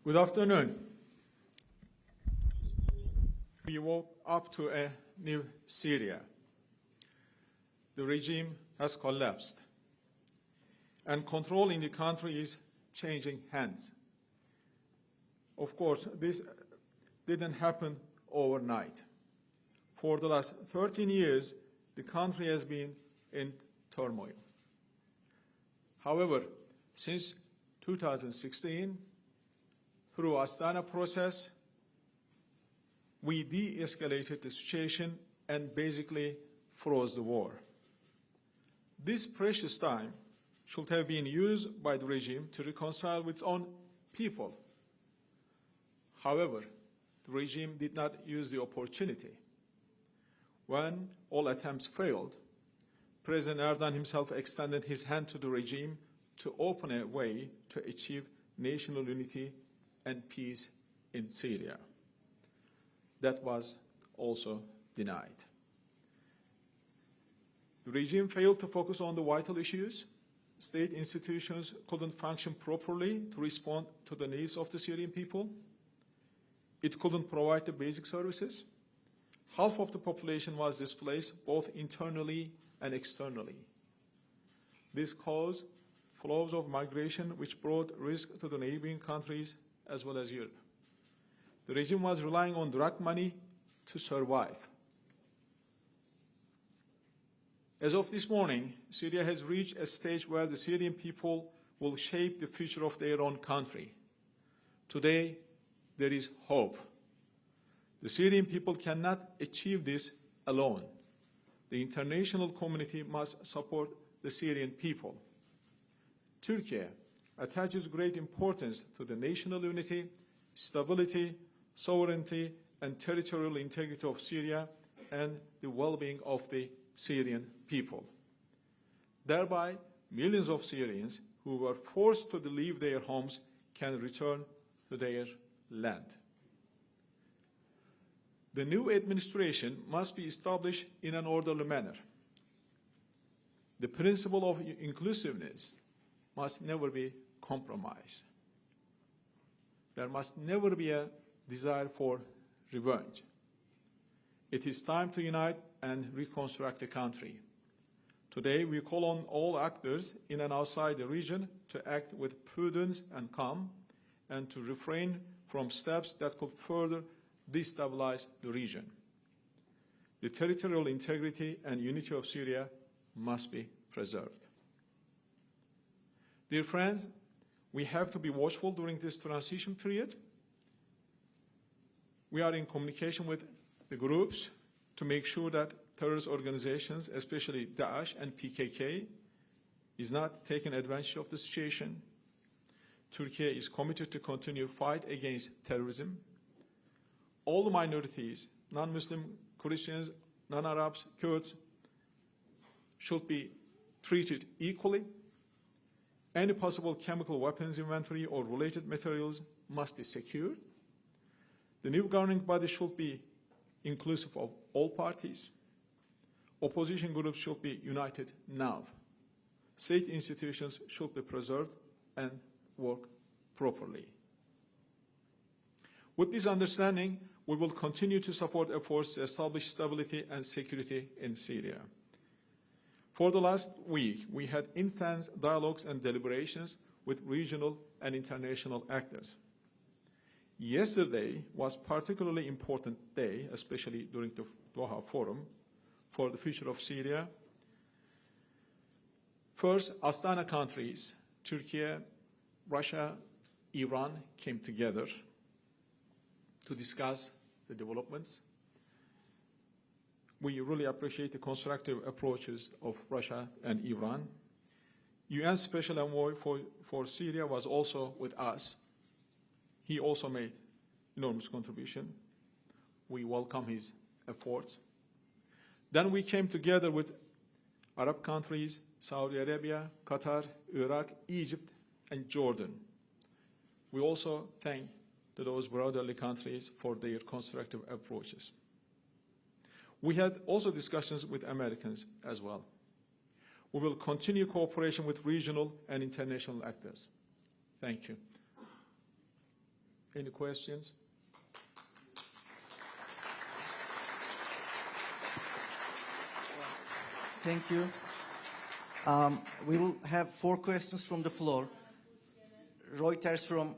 Good afternoon. We woke up to a new Syria. The regime has collapsed, and control in the country is changing hands. Of course, this didn't happen overnight. For the last 13 years, the country has been in turmoil. However, since 2016, through Astana process, we de-escalated the situation and basically froze the war. This precious time should have been used by the regime to reconcile with its own people. However, the regime did not use the opportunity. When all attempts failed, President Erdogan himself extended his hand to the regime to open a way to achieve national unity and peace in Syria. That was also denied. The regime failed to focus on the vital issues. State institutions couldn't function properly to respond to the needs of the Syrian people. It couldn't provide the basic services. Half of the population was displaced both internally and externally. This caused flows of migration which brought risk to the neighboring countries as well as Europe. The regime was relying on drug money to survive. As of this morning, Syria has reached a stage where the Syrian people will shape the future of their own country. Today, there is hope. The Syrian people cannot achieve this alone. The international community must support the Syrian people. Turkey attaches great importance to the national unity, stability, sovereignty, and territorial integrity of Syria and the well-being of the Syrian people. Thereby, millions of Syrians who were forced to leave their homes can return to their land. The new administration must be established in an orderly manner. The principle of inclusiveness must never be compromised. There must never be a desire for revenge. It is time to unite and reconstruct the country. Today, we call on all actors in and outside the region to act with prudence and calm and to refrain from steps that could further destabilize the region. The territorial integrity and unity of Syria must be preserved. Dear friends, we have to be watchful during this transition period. We are in communication with the groups to make sure that terrorist organizations, especially Daesh and PKK, is not taking advantage of the situation. Turkey is committed to continue fight against terrorism. All the minorities, non-Muslim, Christians, non-Arabs, Kurds, should be treated equally. Any possible chemical weapons inventory or related materials must be secured. The new governing body should be inclusive of all parties. Opposition groups should be united now. State institutions should be preserved and work properly. With this understanding, we will continue to support efforts to establish stability and security in Syria. For the last week, we had intense dialogues and deliberations with regional and international actors. Yesterday was a particularly important day, especially during the Doha Forum, for the future of Syria. First, Astana countries, Turkey, Russia, Iran, came together to discuss the developments. We really appreciate the constructive approaches of Russia and Iran. UN Special Envoy for Syria was also with us. He also made enormous contribution. We welcome his efforts. Then we came together with Arab countries, Saudi Arabia, Qatar, Iraq, Egypt, and Jordan. We also thank those brotherly countries for their constructive approaches. We had also discussions with Americans as well. We will continue cooperation with regional and international actors. Thank you. Any questions? Thank you. We will have 4 questions from the floor. Reuters from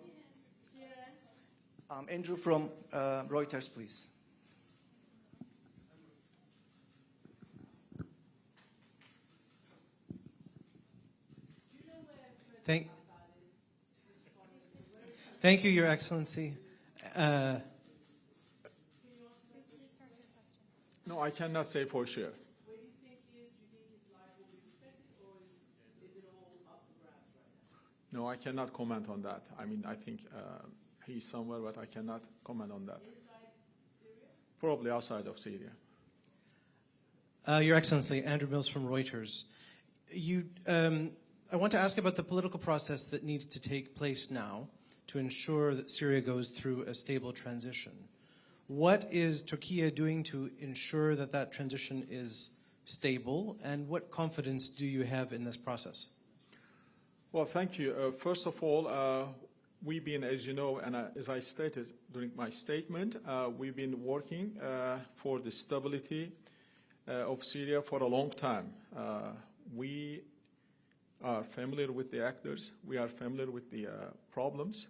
Andrew from Reuters, please. Thank you, Your Excellency. No, I cannot say for sure. Where do you think he is? Do you think his life will be respected, or is it all up for grabs right now? No, I cannot comment on that. I mean, I think he's somewhere, but I cannot comment on that. Inside Syria? Probably outside of Syria. Your Excellency, Andrew Mills from Reuters. I want to ask about the political process that needs to take place now to ensure that Syria goes through a stable transition. What is Turkey doing to ensure that that transition is stable, and what confidence do you have in this process? Well, thank you. First of all, we've been, as you know, and as I stated during my statement, we've been working for the stability of Syria for a long time. We are familiar with the actors, we are familiar with the problems,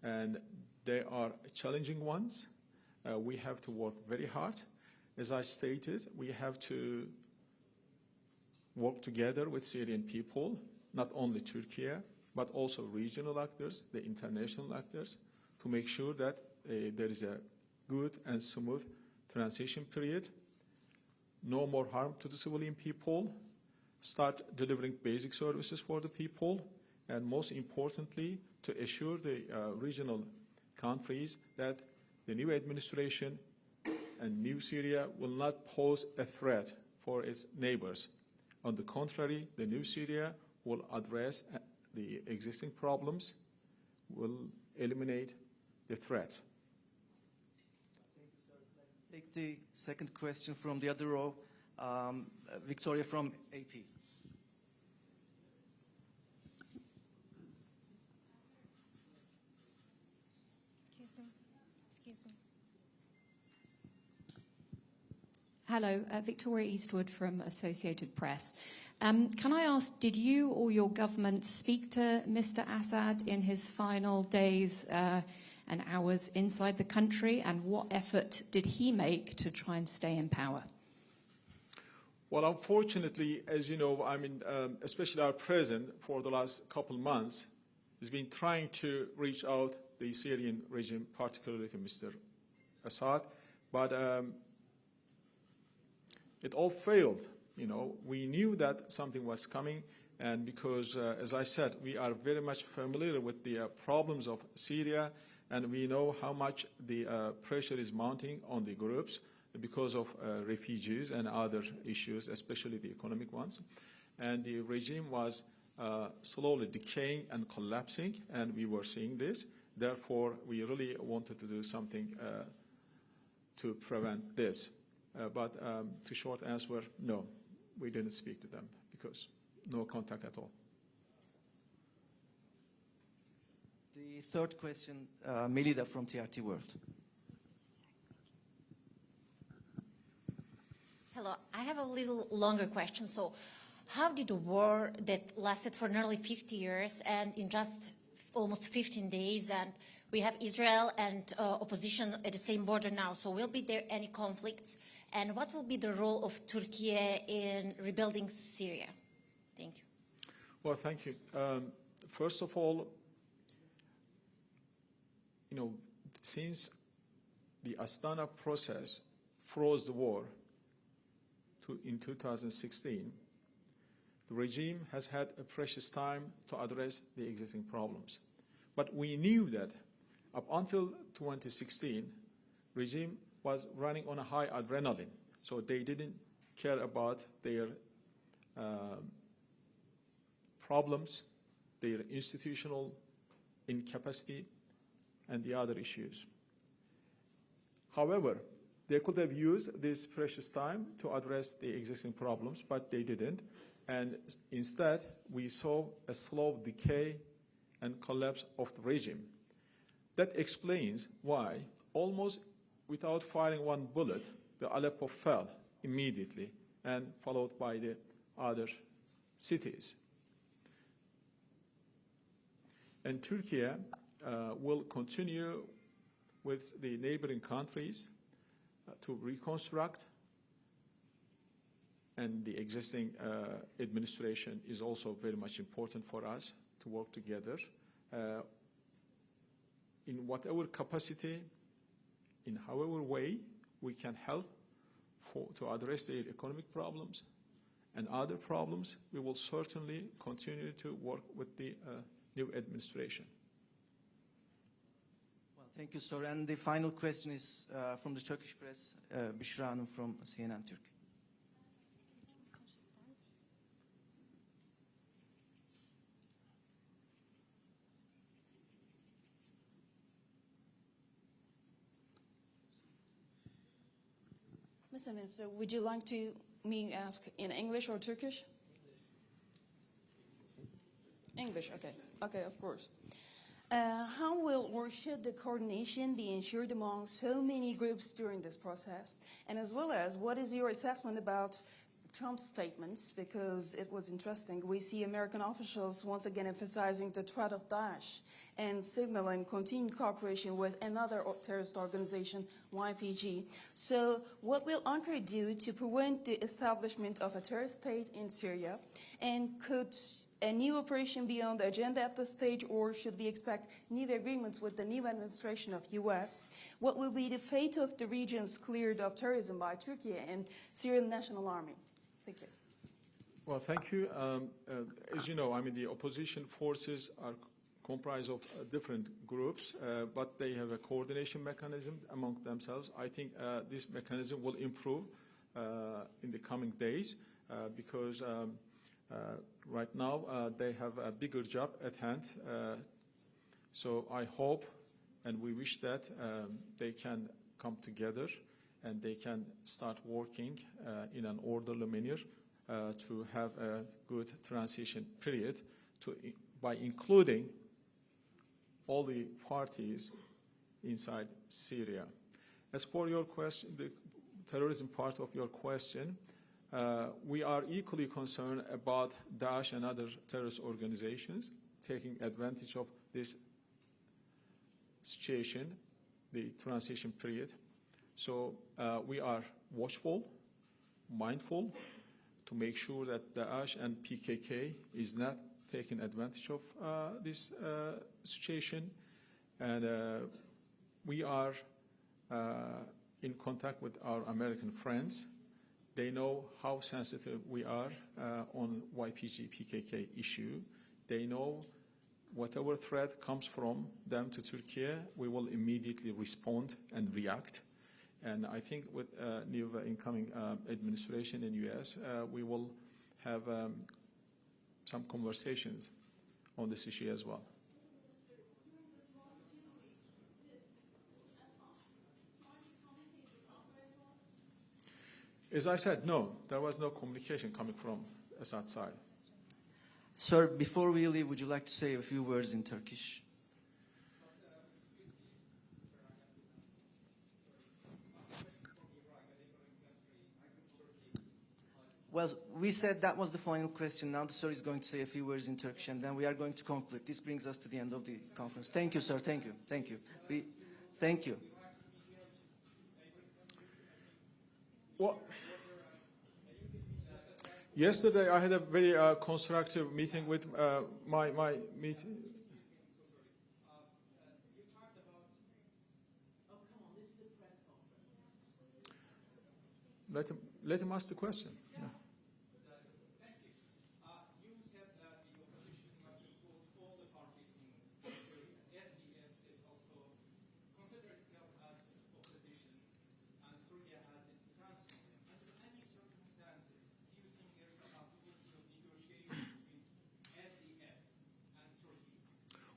and they are challenging ones. We have to work very hard. As I stated, we have to work together with Syrian people, not only Turkey, but also regional actors, the international actors, to make sure that there is a good and smooth transition period, no more harm to the civilian people, start delivering basic services for the people, and most importantly, to assure the regional countries that the new administration and new Syria will not pose a threat for its neighbors. On the contrary, the new Syria will address the existing problems, will eliminate the threats. Thank you, sir. Let's take the second question from the other row. Victoria from AP. Excuse me. Hello, Victoria Eastwood from Associated Press. Can I ask, did you or your government speak to Mr. Assad in his final days and hours inside the country, and what effort did he make to try and stay in power? Well, unfortunately, as you know, I mean, especially our president for the last couple of months has been trying to reach out the Syrian regime, particularly to Mr. Assad, but it all failed. You know, we knew that something was coming, and because, as I said, we are very much familiar with the problems of Syria, and we know how much the pressure is mounting on the groups because of refugees and other issues, especially the economic ones. And the regime was slowly decaying and collapsing, and we were seeing this. Therefore, we really wanted to do something to prevent this. But to short answer, no, we didn't speak to them because no contact at all. The third question, Melida from TRT World. Hello, I have a little longer question. So how did a war that lasted for nearly 50 years and in just almost 15 days, and we have Israel and opposition at the same border now, so will be there any conflicts? And what will be the role of Turkey in rebuilding Syria? Thank you. Well, thank you. First of all, you know, since the Astana process froze the war in 2016, the regime has had a precious time to address the existing problems. But we knew that up until 2016, regime was running on a high adrenaline, so they didn't care about their problems, their institutional incapacity, and the other issues. However, they could have used this precious time to address the existing problems, but they didn't. And instead, we saw a slow decay and collapse of the regime. That explains why, almost without firing one bullet, the Aleppo fell immediately and followed by the other cities. And Turkey will continue with the neighboring countries to reconstruct, and the existing administration is also very much important for us to work together in whatever capacity, in however way we can help to address the economic problems and other problems. We will certainly continue to work with the new administration. Well, thank you, sir. And the final question is from the Turkish press, Büşra Hanım from CNN Turkey. Mr. Minister, would you like me ask in English or Turkish? English, okay. Okay, of course. How will or should the coordination be ensured among so many groups during this process? And as well as, what is your assessment about Trump's statements? Because it was interesting. We see American officials once again emphasizing the threat of Daesh and signaling continued cooperation with another terrorist organization, YPG. So what will Ankara do to prevent the establishment of a terrorist state in Syria? And could a new operation be on the agenda at this stage, or should we expect new agreements with the new administration of U.S.? What will be the fate of the regions cleared of terrorism by Turkey and Syrian National Army? Thank you. Well, thank you. As you know, I mean, the opposition forces are comprised of different groups, but they have a coordination mechanism among themselves. I think this mechanism will improve in the coming days because right now they have a bigger job at hand. So I hope and we wish that they can come together and they can start working in an orderly manner to have a good transition period by including all the parties inside Syria. As for your question, the terrorism part of your question, we are equally concerned about Daesh and other terrorist organizations taking advantage of this situation, the transition period. So we are watchful, mindful, to make sure that Daesh and PKK is not taking advantage of this situation. And we are in contact with our American friends. They know how sensitive we are on YPG PKK issue. They know whatever threat comes from them to Turkey, we will immediately respond and react. And I think with new incoming administration in U.S., we will have some conversations on this issue as well. As I said, no, there was no communication coming from Assad side. Sir, before we leave, would you like to say a few words in Turkish? Well, we said that was the final question. Now the sir is going to say a few words in Turkish, and then we are going to conclude. This brings us to the end of the conference. Thank you, sir. Thank you. Thank you. Thank you. Well, yesterday I had a very constructive meeting with my meeting. Let him ask the question. Yeah.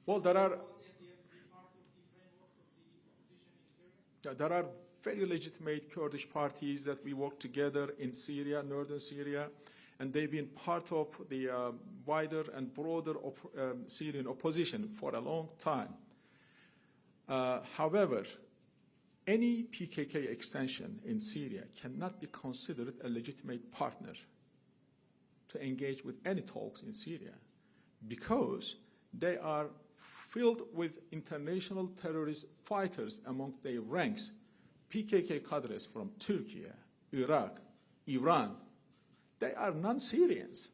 Well, there are very legitimate Kurdish parties that we work together in Syria, northern Syria, and they've been part of the wider and broader Syrian opposition for a long time. However, any PKK extension in Syria cannot be considered a legitimate partner to engage with any talks in Syria because they are filled with international terrorist fighters among their ranks, PKK cadres from Turkey, Iraq, Iran. They are non-Syrians.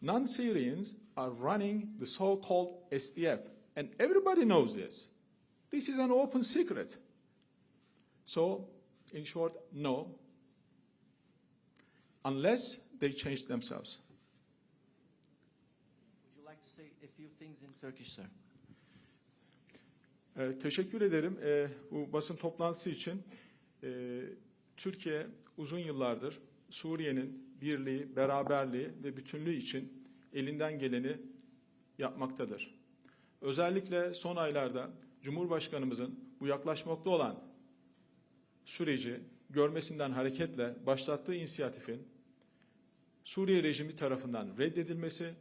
Non-Syrians are running the so-called SDF, and everybody knows this. This is an open secret. So, in short, no, unless they change themselves. Would you like to say a few things in Turkish, sir? Teşekkür ederim bu basın toplantısı için. Türkiye uzun yıllardır Suriye'nin birliği, beraberliği ve bütünlüğü için elinden geleni yapmaktadır. Özellikle son aylarda Cumhurbaşkanımızın bu yaklaşmakta olan süreci görmesinden hareketle başlattığı inisiyatifin Suriye rejimi tarafından reddedilmesi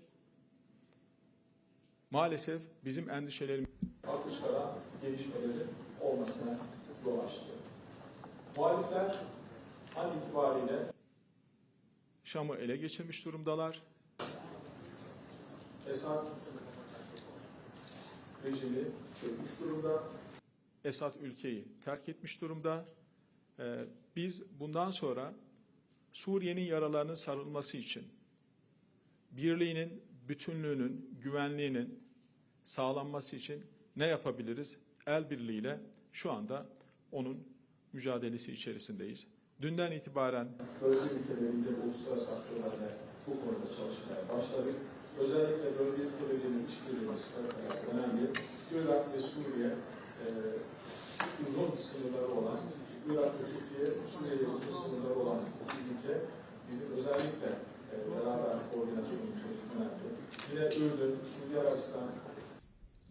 maalesef bizim endişelerimiz artışlara, gelişmeleri olmasına yol açtı. Muhalifler an itibariyle Şam'ı ele geçirmiş durumdalar. Esad rejimi çökmüş durumda. Esad ülkeyi terk etmiş durumda. Biz bundan sonra Suriye'nin yaralarının sarılması için birliğinin, bütünlüğünün, güvenliğinin sağlanması için ne yapabiliriz? El birliğiyle şu anda onun mücadelesi içerisindeyiz. Dünden itibaren bölge ülkelerinde uluslararası aktörlerle bu konuda çalışmaya başladık. Özellikle bölge ülkelerinin işbirliği önemli. Irak ve Suriye uzun sınırları olan, Irak ve Türkiye, Suriye'de uzun sınırları olan iki ülke bizim özellikle beraber koordinasyonumuz önemli. Yine Ürdün, Suudi Arabistan,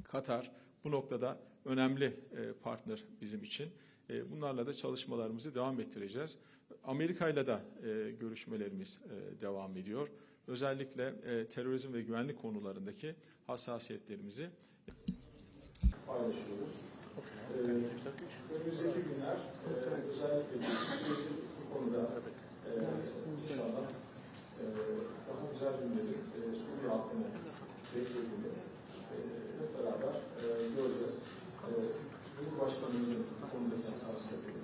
Katar bu noktada önemli partner bizim için. Bunlarla da çalışmalarımızı devam ettireceğiz. Amerika ile de görüşmelerimiz devam ediyor. Özellikle terörizm ve güvenlik konularındaki hassasiyetlerimizi paylaşıyoruz. Önümüzdeki günler özellikle sürecin bu konuda inşallah daha güzel günleri Suriye halkını beklediğini hep beraber göreceğiz. Cumhurbaşkanımızın bu konudaki hassasiyetini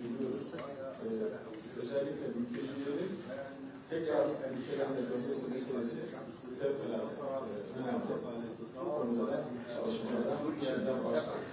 biliyoruz. Özellikle mültecilerin tekrar ülkelerine dönmesi meselesi fevkalade önemli. Bu konuda da çalışmalardan bir yerden başladık.